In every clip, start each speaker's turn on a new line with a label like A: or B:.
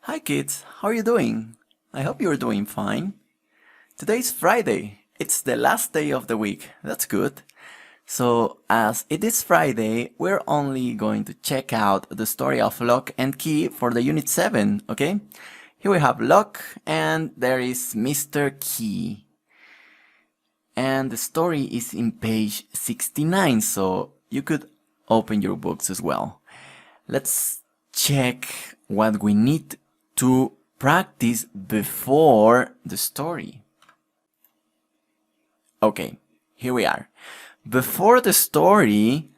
A: Hi kids, how are you doing? I hope you're doing fine. Today's Friday. It's the last day of the week. That's good. So, as it is Friday, we're only going to check out the story of Lock and Key for the Unit 7, okay? Here we have Lock and there is Mr. Key. And the story is in page 69, so you could open your books as well. Let's check what we need to practice before the story. Okay, here we are. Before the story,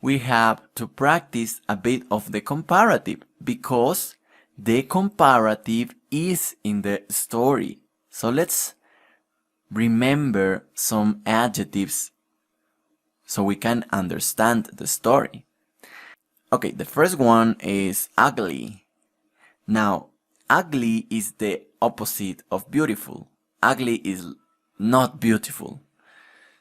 A: we have to practice a bit of the comparative because the comparative is in the story. So let's remember some adjectives so we can understand the story. Okay, the first one is ugly. Now, ugly is the opposite of beautiful. Ugly is not beautiful.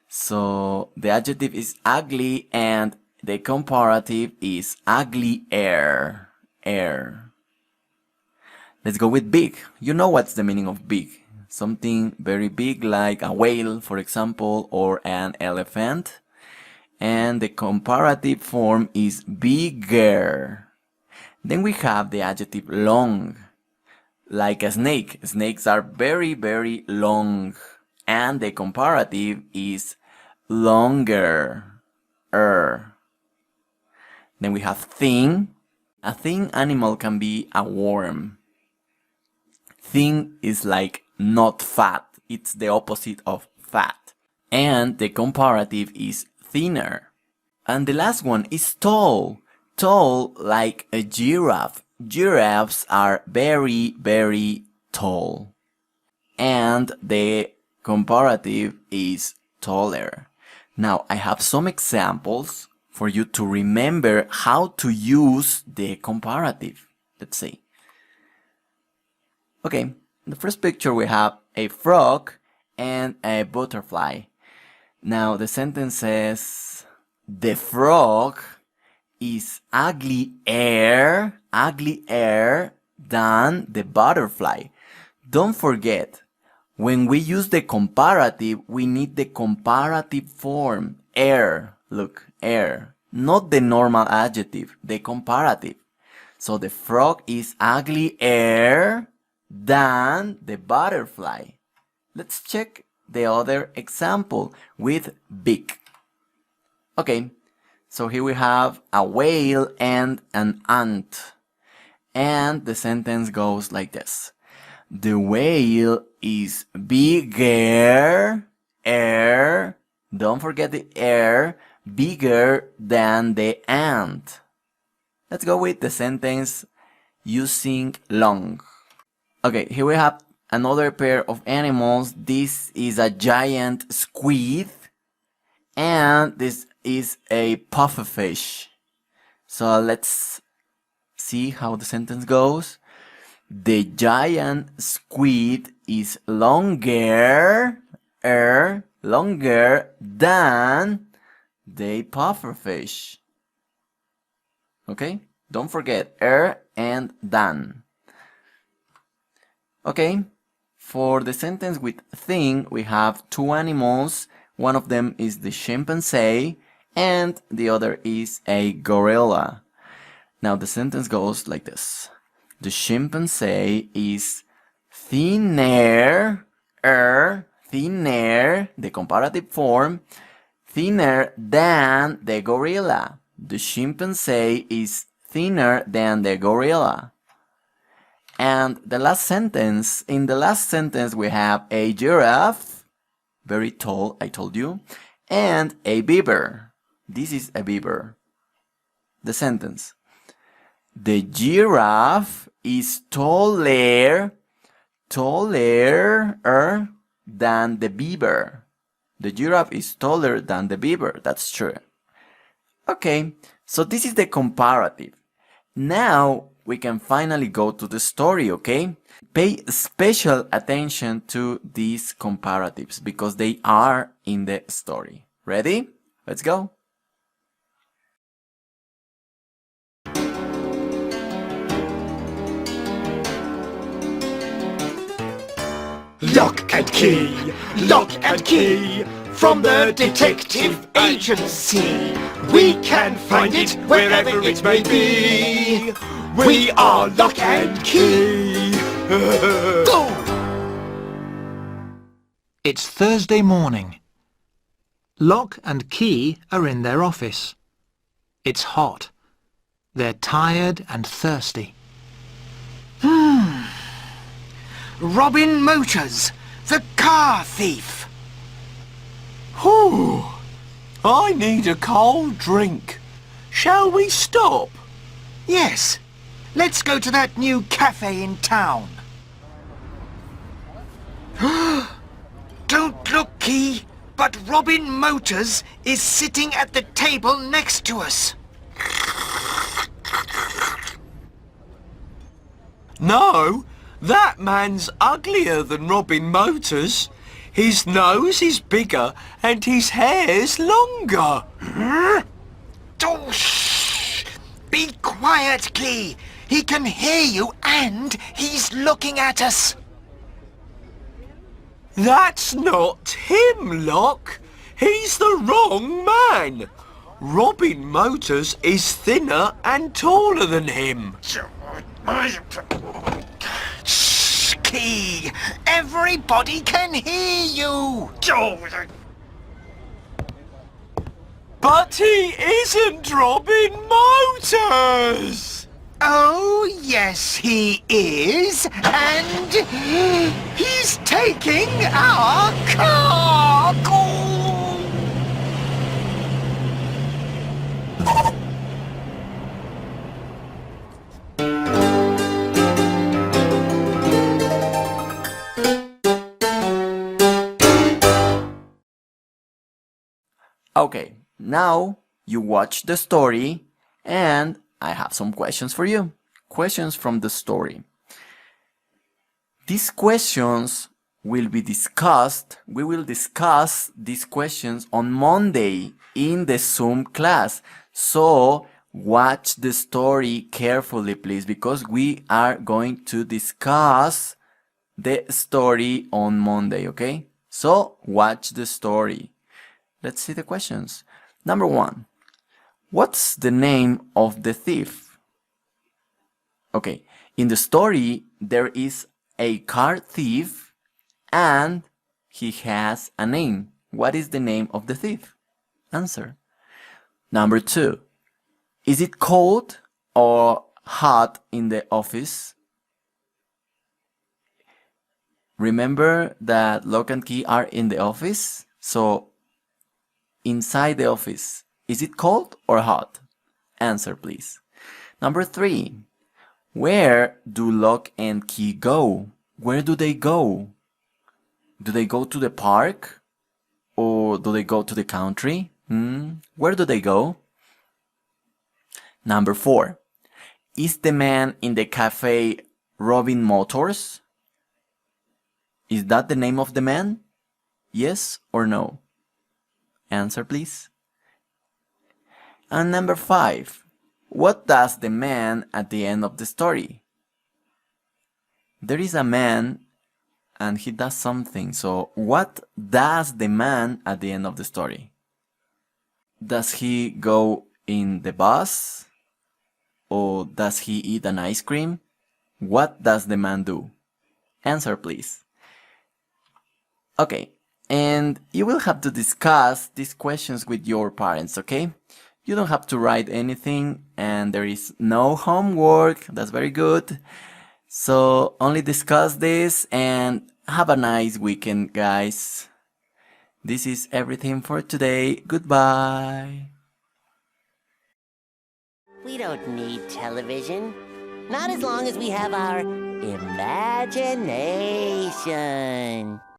A: So the adjective is ugly and the comparative is uglier. Let's go with big. You know what's the meaning of big. Something very big like a whale, for example, or an elephant. And the comparative form is bigger. Then we have the adjective long, like a snake. Snakes are very, very long. And the comparative is longer. Then we have thin. A thin animal can be a worm. Thin is like not fat. It's the opposite of fat. And the comparative is thinner. And the last one is tall. Tall like a giraffe. Giraffes are very, very tall. And the comparative is taller. Now, I have some examples for you to remember how to use the comparative. Let's see. Okay, in the first picture we have a frog and a butterfly. Now, the sentence says, the frog is uglier than the butterfly. Don't forget, when we use the comparative, we need the comparative form, look, not the normal adjective, the comparative. So the frog is uglier than the butterfly. Let's check the other example with big. Okay, so here we have a whale and an ant. And the sentence goes like this. The whale is bigger, don't forget the bigger than the ant. Let's go with the sentence using long. Okay, here we have another pair of animals. This is a giant squid and this is a pufferfish. So let's see how the sentence goes. The giant squid is longer than the pufferfish. Okay, don't forget and than. Okay, for the sentence with thing, we have two animals. One of them is the chimpanzee and the other is a gorilla. Now the sentence goes like this. The chimpanzee is thinner, the comparative form, thinner than the gorilla. The chimpanzee is thinner than the gorilla. And the last sentence, in the last sentence we have a giraffe, very tall, I told you, and a beaver. This is a beaver. The sentence. The giraffe is taller than the beaver. The giraffe is taller than the beaver. That's true. Okay, so this is the comparative. Now we can finally go to the story, okay? Pay special attention to these comparatives because they are in the story. Ready? Let's go.
B: Lock and key, lock and key, from the detective agency. We can find it wherever it may be. We are Lock and Key. Go!
C: It's Thursday morning. Lock and Key are in their office. It's hot. They're tired and thirsty.
D: Robin Motors, the car thief.
B: Whew. I need a cold drink. Shall we stop?
D: Yes, let's go to that new cafe in town. Don't look, Key, but Robin Motors is sitting at the table next to us.
B: No, that man's uglier than Robin Motors. His nose is bigger and his hair's longer.
D: Oh, shh! Be quiet, Key. He can hear you and he's looking at us.
B: That's not him, Lock. He's the wrong man. Robin Motors is thinner and taller than him.
D: Shh, Key. Everybody can hear you.
B: But he isn't Robin Motors!
D: Oh, yes, he is. And he's taking our car.
A: Okay, now you watch the story and I have some questions for you. Questions from the story. These questions will be discussed. We will discuss these questions on Monday in the Zoom class. So watch the story carefully, please, because we are going to discuss the story on Monday, okay? So watch the story. Let's see the questions. Number 1. What's the name of the thief? Okay, in the story, there is a car thief and he has a name. What is the name of the thief? Answer. Number 2. Is it cold or hot in the office? Remember that Lock and Key are in the office? So, inside the office, is it cold or hot? Answer, please. Number 3. Where do Lock and Key go? Where do they go? Do they go to the park? Or do they go to the country? Where do they go? Number 4. Is the man in the cafe Robin Motors? Is that the name of the man? Yes or no? Answer, please. And number 5. What does the man at the end of the story? There is a man and he does something. So what does the man at the end of the story? Does he go in the bus? Or does he eat an ice cream? What does the man do? Answer, please. Okay, and you will have to discuss these questions with your parents, okay? You don't have to write anything and there is no homework. That's very good. So only discuss this and have a nice weekend, guys. This is everything for today. Goodbye.
E: We don't need television. Not as long as we have our imagination.